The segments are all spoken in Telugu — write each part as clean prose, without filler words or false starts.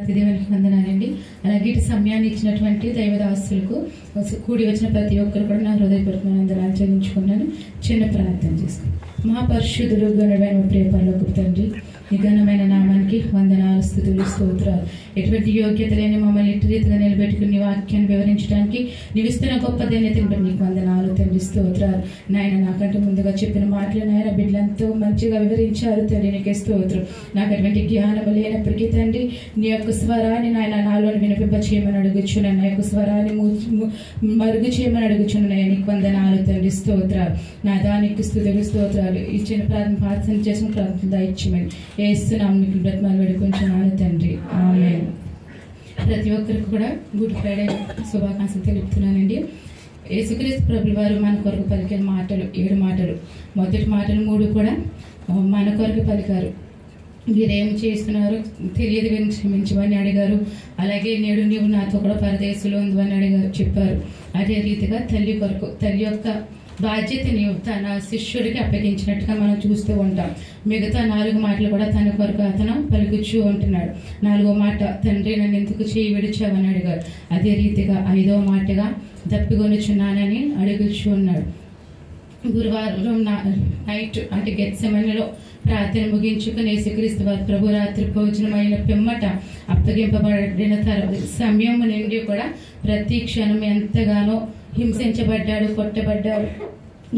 దేవునికి వందనాలండి. అలాగే ఇటు సమయాన్ని ఇచ్చినటువంటి దైవదాసులకు కూడి వచ్చిన ప్రతి ఒక్కరు కూడా నా హృదయపూర్వక వందనాలు చెల్లించుకున్నాను. చిన్న ప్రార్థన చేసుకున్నాను. మహాపరిశుద్ధుడు ఘనమైన ప్రియ పరలోకపు తండ్రి, నీ ఘనమైన నామానికి వందనాలు, స్తుతులు, స్తోత్రాలు. ఎటువంటి యోగ్యత లేని మమ్మల్ని ఇటు రీతిగా నిలబెట్టుకుని నీ వాక్యాన్ని వివరించడానికి నీవు ఇస్తున్న గొప్ప ధన్యతను బట్టి నీకు వందనాలు తండ్రి, స్తోత్రాలు. నాయన నాకంటే ముందుగా చెప్పిన మాటలు నాయన బిడ్డలంతో మంచిగా వివరించారు తండ్రి, నీకే స్తోత్రం. నాకు అటువంటి జ్ఞానం లేనప్పటికీ తండ్రి నీ యొక్క స్వరాన్ని నాయన నాలో వినిపింప చేయమని అడుగుచున్నాను. నా యొక్క స్వరాన్ని మరుగు చేయమని అడుగుచున్నాను. నీకు వందనాలు తండ్రి, స్తోత్రాలు. నా దానికి స్తుతులు, స్తోత్రాలు. ఇచ్చిన ప్రార్థన చేసిన ప్రార్థన దయచేయమని యేసునామమున మీకు బ్రతిమాలు వేడుకుంటున్నాను తండ్రి, ఆమేన్. ప్రతి ఒక్కరికి కూడా గుడ్ ఫ్రైడే శుభాకాంక్షలు తెలుపుతున్నానండి. యేసుక్రీస్తు ప్రభుల వారు మన కొరకు పలికిన మాటలు 7 మాటలు, మొదటి మాటలు 3 కూడా మన కొరకు పలికారు. మీరేం చేస్తున్నారు తెలియదు విని క్షమించమని అడిగారు. అలాగే నేడు నీవు నాతో కూడా పరదేశంలో ఉందని అడిగారు, చెప్పారు. అదే రీతిగా తల్లి కొరకు తల్లి యొక్క బాధ్యతని తన శిష్యుడికి అప్పగించినట్టుగా మనం చూస్తూ ఉంటాం. మిగతా 4 మాటలు కూడా తన కొరకు అతను పలుకుచూ ఉంటున్నాడు. 4వ మాట, తండ్రి నన్ను ఎందుకు చేయి విడిచావని అడిగారు. అదే రీతిగా 5వ మాటగా దప్పికొనుచున్నానని అడుగుచూ ఉన్నాడు. గురువారం నైట్ అంటే గెత్సెమనీలో ప్రార్థన ముగించుకుని యేసుక్రీస్తు వారు ప్రభు రాత్రి భోజనమైన పిమ్మట అప్పగింపబడిన సమయం నుండి కూడా ప్రతి క్షణం ఎంతగానో హింసించబడ్డాడు, కొట్టబడ్డాడు,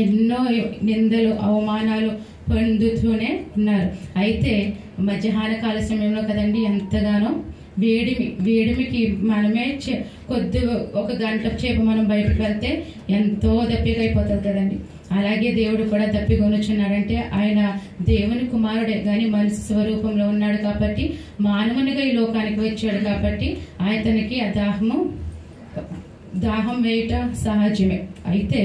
ఎన్నో నిందలు అవమానాలు పొందుతూనే ఉన్నారు. అయితే మధ్యాహ్న కాల సమయంలో కదండి ఎంతగానో వేడిమికి మనమే కొద్ది 1 గంట సేపు మనం బయటకు వెళ్తే ఎంతో దప్పిక అయిపోతుంది కదండి. అలాగే దేవుడు కూడా దప్పికొనుచున్నాడంటే ఆయన దేవుని కుమారుడే కానీ మనిషి స్వరూపంలో ఉన్నాడు కాబట్టి, మానవునిగా ఈ లోకానికి వచ్చాడు కాబట్టి ఆయనకి ఆ దాహం వేయట సహజమే. అయితే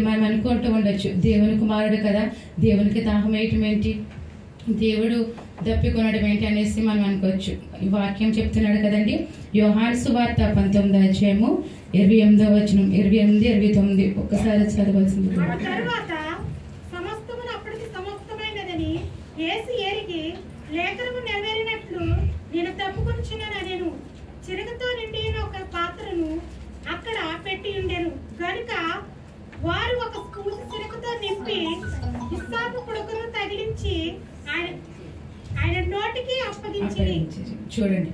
మనం అనుకుంటూ ఉండొచ్చు, దేవుని కుమారుడు కదా, దేవునికి దాహం వేయటం ఏంటి, దేవుడు దప్పికొనడం ఏంటి అనేసి మనం అనుకోవచ్చు. ఈ వాక్యం చెప్తున్నాడు కదండి, యోహాను సువార్త 19వ అధ్యాయము 28వ వచనం, 28, 29 ఒక్కసారి చదవాల్సింది. లేఖనము నెరవేరినట్లు నేను తప్పుకొనుచున్నానెను. చిరకతో నిండిన ఒక పాత్రను అక్కడ పెట్టి ఉండెను గనుక వారు ఒక పూస చిరకతో నింపి హిస్సోపు పుడకను తగిలించి ఆయన నోటికి అప్పగించిరి. చూడండి,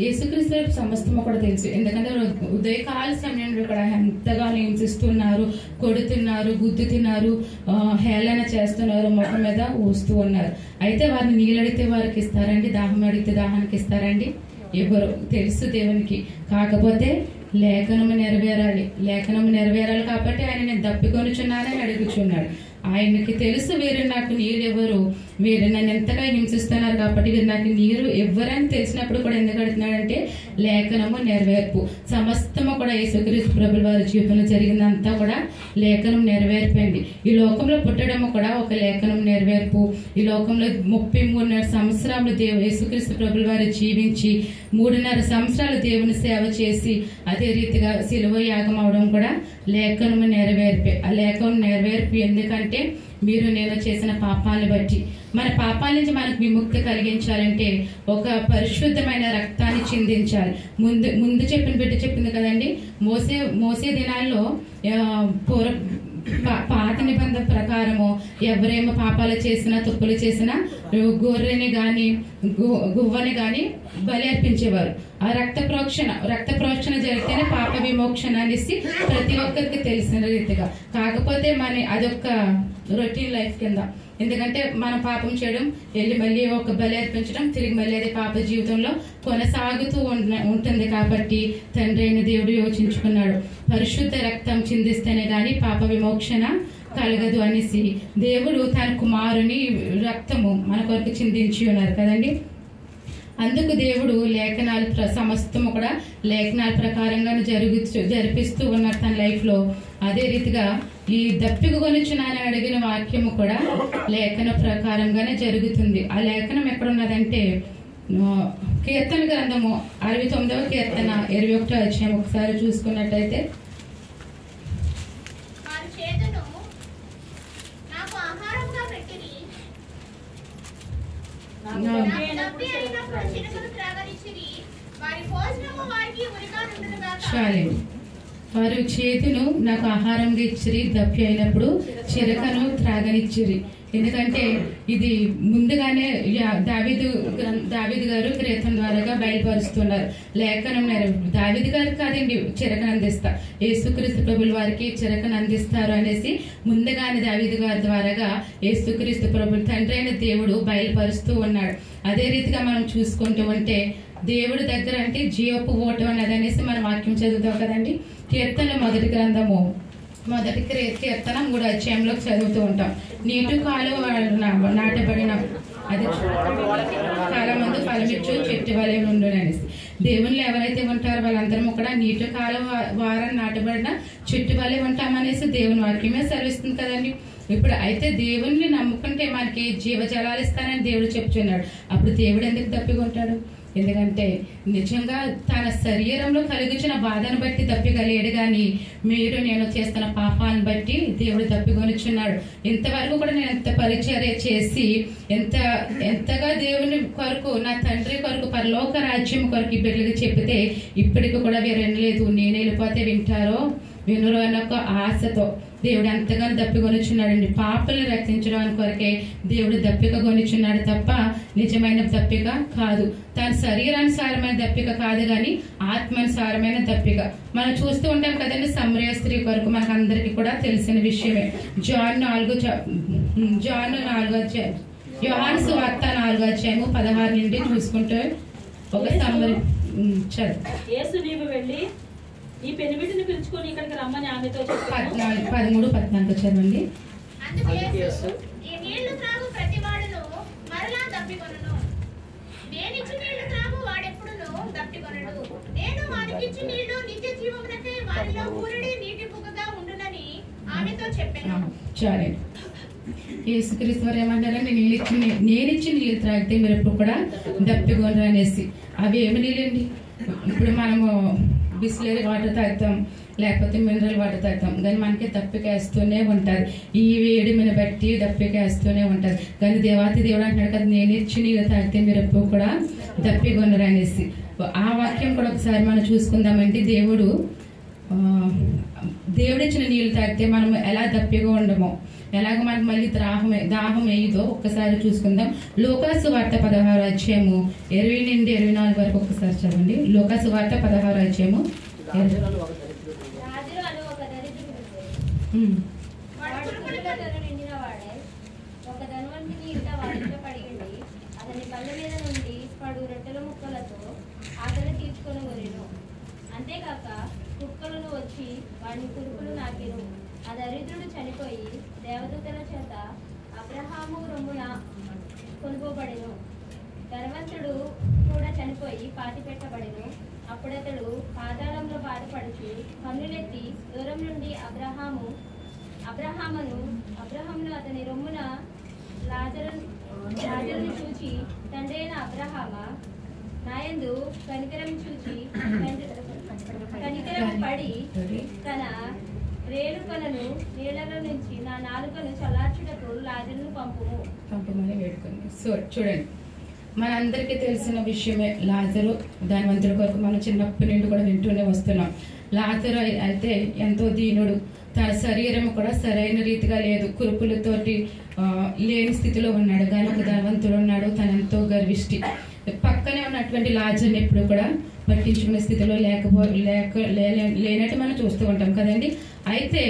యేసుక్రీస్తు సమస్తము కూడా తెలుసు. ఎందుకంటే ఉదయకాల సమయంలో కూడా ఎంతగానో హింసిస్తున్నారు, కొడుతున్నారు, గుద్దుతున్నారు, హేళన చేస్తున్నారు, ముఖం మీద ఊస్తూ ఉన్నారు. అయితే వారిని నీళ్ళు అడిగితే వారికి ఇస్తారండి, దాహం అడిగితే దాహానికి ఇస్తారండి? ఎవరు తెలుసు దేవునికి. కాకపోతే లేఖనము నెరవేరాలి కాబట్టి ఆయన నేను దప్పికొనుచున్నానని అడుగుచున్నాడు. ఆయనకి తెలుసు వీరు నాకు నీరు ఎవరు, వీరు నన్ను ఎంతగా హింసిస్తున్నారు కాబట్టి వీరు నాకు నీరు ఎవరని తెలిసినప్పుడు కూడా ఎందుకు అడుగుతున్నాడంటే లేఖనము నెరవేర్పు. సమస్తము కూడా యేసుక్రీస్తు ప్రభుల వారి జీవితంలో జరిగిందంతా కూడా లేఖనం నెరవేర్పండి. ఈ లోకంలో పుట్టడము కూడా ఒక లేఖనం నెరవేర్పు. ఈ లోకంలో 33.5 సంవత్సరాలు యేసుక్రీస్తు ప్రభుల వారు జీవించి 3.5 సంవత్సరాలు దేవుని సేవ చేసి అదే రీతిగా శిలువ యాగం అవడం కూడా లేఖనము నెరవేర్పే. ఆ లేఖనం నెరవేర్పు ఎందుకంటే మీరు నేను చేసిన పాపాలను బట్టి, మన పాపాల నుంచి మనకు విముక్తి కలిగించాలంటే ఒక పరిశుద్ధమైన రక్తాన్ని చిందించాలి. ముందు బిడ్డ చెప్పింది కదండి, మోసే దినాల్లో పాత నిబంధన ప్రకారము ఎవరేమో పాపాలు చేసినా తప్పులు చేసినా గొర్రెని గాని గువ్వని గాని బలి అర్పించేవారు. ఆ రక్త ప్రోక్షణ జరిగితేనే పాప విమోక్షణ అనేసి ప్రతి ఒక్కరికి తెలిసిన రీతిగా. కాకపోతే అదొక రొటీన్ లైఫ్ కింద. ఎందుకంటే మనం పాపం చేయడం, వెళ్ళి మళ్ళీ ఒక బలి అర్పించడం, తిరిగి మళ్ళీ అదే పాప జీవితంలో కొనసాగుతూ ఉంటుంది. కాబట్టి తండ్రి అయిన దేవుడు యోచించుకున్నాడు, పరిశుద్ధ రక్తం చిందిస్తేనే గాని పాప విమోక్షణ కలగదు అనేసి దేవుడు తన కుమారుని రక్తము మన కొరకు చిందించి ఉన్నారు కదండి. అందుకు దేవుడు లేఖనాలు సమస్తము కూడా లేఖనాల ప్రకారంగా జరిపిస్తూ ఉన్నారు తన లైఫ్ లో. అదే రీతిగా ఈ దప్పికొనుచున్నానని అడిగిన వాక్యము కూడా లేఖన ప్రకారంగానే జరుగుతుంది. ఆ లేఖనం ఎక్కడున్నదంటే కీర్తన గ్రంథము 69వ కీర్తన 21వ అధ్యాయం ఒకసారి చూసుకున్నట్టయితే, చాలండి. వారు చేతును నాకు ఆహారంగా ఇచ్చిరి, దప్పి అయినప్పుడు చిరకను త్రాగనిచ్చిరి. ఎందుకంటే ఇది ముందుగానే దావీదు గారు కీర్తన ద్వారాగా బయలుపరుస్తున్నారు. లేఖనం దావీదు గారు కాదండి చిరకను అందిస్తా, యేసుక్రీస్తు ప్రభుల వారికి చిరకను అందిస్తారు అనేసి ముందుగానే దావీదు గారి ద్వారాగా యేసుక్రీస్తు ప్రభులు తండ్రి అయిన దేవుడు బయలుపరుస్తూ ఉన్నాడు. అదే రీతిగా మనం చూసుకుంటూ ఉంటే దేవుడి దగ్గర అంటే జీవపు ఓటు అనేది అనేసి మనం వాక్యం చదువుతాం కదండి. కీర్తన మొదటి గ్రంథము మొదటి కీర్తన 3వ అధ్యాయంలో చదువుతూ ఉంటాం. నీటి కాలువ నాటబడిన అది కాలమందు ఫలమిచ్చు చెట్టు వలె నుండు అనేసి. దేవుళ్ళు ఎవరైతే ఉంటారో వాళ్ళందరం కూడా నీటి కాలువ వారం నాటబడిన చెట్టు వలె ఉంటామనేసి దేవుని వాక్యమే సెలవిస్తుంది కదండి. ఇప్పుడు అయితే దేవుణ్ణి నమ్ముకుంటే మనకి జీవజలాలు ఇస్తానని దేవుడు చెప్తున్నాడు. అప్పుడు దేవుడు ఎందుకు తప్పికొంటాడు? ఎందుకంటే నిజంగా తన శరీరంలో కలిగించిన బాధను బట్టి తప్పిగలేడు గాని మీరు నేను చేస్తున్న పాపాలను బట్టి దేవుడు తప్పికొనిచున్నాడు. ఇంతవరకు కూడా నేను ఎంత పరిచర్య చేసి ఎంతగా దేవుని కొరకు నా తండ్రి కొరకు పరలోక రాజ్యం కొరకు ఈ బిడ్డలకు చెప్తే ఇప్పటికి కూడా వీరు వినలేదు. నేను వెళ్ళిపోతే వింటారో వినురో అన్న ఒక ఆశతో దేవుడు ఎంతగానో దప్పికొనిచున్నాడండి. పాపల్ని రక్షించడానికి కొరకే దేవుడు దప్పిక కొనిచున్నాడు తప్ప నిజమైన దప్పిక కాదు. తన శరీరానుసారమైన దప్పిక కాదు గాని ఆత్మానుసారమైన దప్పిక. మనం చూస్తూ ఉంటాం కదండి. సమరయ స్త్రీ కొరకు మనకు అందరికీ కూడా తెలిసిన విషయమే. యోహాను సువార్త 4వ అధ్యాయము 16 నుండి చూసుకుంటే ఒక సమరయ ఈ పెనిమిటిని పిలుచుకొని ఇక్కడికి రమ్మని ఆమెతో 13-14 చదవండి. చాలండి. యేసుక్రీస్తు వారు ఏమంటారంటే నేనిచ్చి నీళ్ళు త్రాగితే మీరు ఎప్పుడు కూడా దప్పికొనరు అనేసి. అవి ఏమి నీళ్ళండి? ఇప్పుడు మనము బిస్లరీ వాటర్ తాగుతాం, లేకపోతే మినరల్ వాటర్ తాగుతాం, కానీ మనకి దప్పికేస్తూనే ఉంటుంది. ఈ వేడిమిని బట్టి దప్పికేస్తూనే ఉంటుంది. కానీ దేవాతి దేవుడు అంటున్నాడు కదా, నేను ఇచ్చి నీళ్ళు తాగితే మీరు ఎప్పుడు కూడా దప్పికొనరు అనేసి. ఆ వాక్యం కూడా ఒకసారి మనం చూసుకుందామంటే దేవుడిచ్చిన నీళ్ళు తాగితే మనం ఎలా దప్పిగా ఉండమో, ఎలాగ మనకు మళ్ళీ దాహం వేయదో ఒక్కసారి చూసుకుందాం. లోకాసు వార్త 16వ అధ్యాయము 20 నుండి 24 వరకు ఒక్కసారి చదవండి. లోకాసు వార్త 16వ అధ్యాయము అంతేకాక కుక్కలను వచ్చి వాడిని కురుకులు నాకిను. ఆ దరిద్రుడు చనిపోయి దేవదూతల చేత అబ్రహాము రొమ్మున కొనుగోబడెను. ధనవంతుడు కూడా చనిపోయి పాతి పెట్టబడెను. అప్పుడతడు పాతాళంలో బాధపడుచు కన్నులెత్తి దూరం నుండి అబ్రహామును అతని రొమ్మున లాజరును చూచి, తండ్రి అయిన అబ్రహామా, నాయందు కనికరం చూచి కనికరం పడి తన రేణుకలను నీళ్లలో నుంచి నా నాలుకను చల్లార్చుటకు లాజరును పంపమని వేడుకుంది. సో చూడండి, మనందరికీ తెలిసిన విషయమే లాజరు ధనవంతుడి కొరకు మనం చిన్నప్పటి నుండి కూడా వింటూనే వస్తున్నాం. లాజరు అయితే ఎంతో దీనుడు, తన శరీరం కూడా సరైన రీతిగా లేదు, కురుపులతోటి లేని స్థితిలో ఉన్నాడు. కానీ ఒక ధనవంతుడు ఉన్నాడు, తనెంతో గర్విష్టి. పక్కనే ఉన్నటువంటి లాజర్ని ఎప్పుడు కూడా పట్టించుకునే స్థితిలో లేనట్టు మనం చూస్తూ ఉంటాం కదండి. అయితే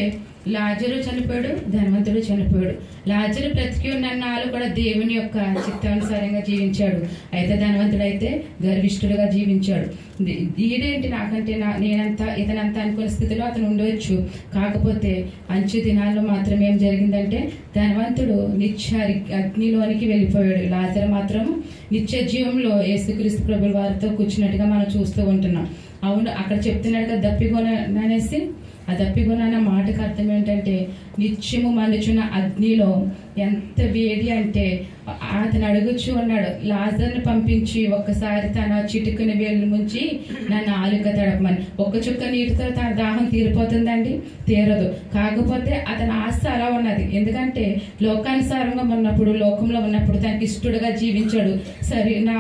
లాజరు చనిపోయాడు, ధనవంతుడు చనిపోయాడు. లాజరు బ్రతికి ఉన్నన్నాళ్ళు కూడా దేవుని యొక్క చిత్తానుసారంగా జీవించాడు. అయితే ధనవంతుడు అయితే గర్విష్ఠుడుగా జీవించాడు. ఈడేంటి నాకంటే నేనంతా ఇతనంతా అనుకునే స్థితిలో అతను ఉండవచ్చు. కాకపోతే అంచు దినాల్లో మాత్రం ఏం జరిగిందంటే ధనవంతుడు నిత్య అగ్నిలోనికి వెళ్ళిపోయాడు. లాజరు మాత్రం నిత్య జీవంలో యేసుక్రీస్తు ప్రభుల వారితో కూర్చున్నట్టుగా మనం చూస్తూ ఉంటున్నాం. అవును, అక్కడ చెప్తున్నాడు కదా దప్పికొననేసి. ఆ దప్పికొన అన్న మాటకు అర్థం ఏంటంటే నిత్యము మండుచున్న అగ్నిలో ఎంత వేడి అంటే అతను అడుగుచూ ఉన్నాడు, లాజర్ని పంపించి ఒక్కసారి తన చిటుకుని వేలు ముంచి నా నాలుక తడపమని. ఒక్క చుక్క నీటితో తన దాహం తీరిపోతుందండి? తీరదు. కాకపోతే అతని ఆశ అలా ఉన్నది. ఎందుకంటే లోకానుసారంగా ఉన్నప్పుడు, లోకంలో ఉన్నప్పుడు తనకి ఇష్టడుగా జీవించాడు. సరే, నా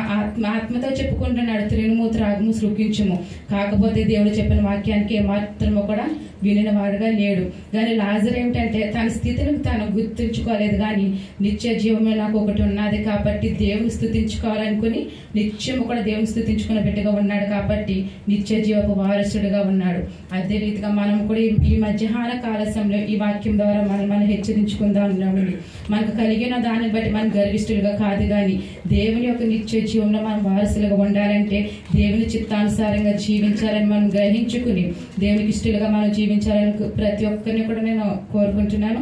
ఆత్మతో చెప్పుకుంటున్నాడు, త్రినుము త్రాగము సృకించుము. కాకపోతే దేవుడు చెప్పిన వాక్యానికి ఏమాత్రము కూడా వినిన వాడుగా లేడు. కానీ లాజర్ ఏమిటంటే తన స్థితిని తాను గుర్తించుకోలేదు. కానీ నిత్య జీవమే నాకు ఒకటి ఉన్నది కాబట్టి దేవుని స్తుతించుకోవాలనుకుని నిత్యము కూడా దేవుని స్తుతించుకున్న బిడ్డగా ఉన్నాడు కాబట్టి నిత్య జీవపు వారసుడుగా ఉన్నాడు. అదే రీతిగా మనం కూడా ఈ మధ్యాహ్న కాల సమయంలో ఈ వాక్యం ద్వారా మనం హెచ్చరించుకుందాం ఉన్నామని, మనకు కలిగిన దాన్ని బట్టి మనం గర్విష్ఠులుగా కాదు, కానీ దేవుని యొక్క నిత్య జీవంలో మనం వారసులుగా ఉండాలంటే దేవుని చిత్తానుసారంగా జీవించాలని మనం గ్రహించుకుని దేవునికి ఇష్టలుగా మనం జీవించాలని ప్రతి ఒక్కరిని కూడా నేను కోరుకుంటున్నాను.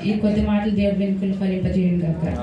ఈ కొద్ది మాటలు దేవుడి వెనుకలు ఫలింపజేయండి కాక.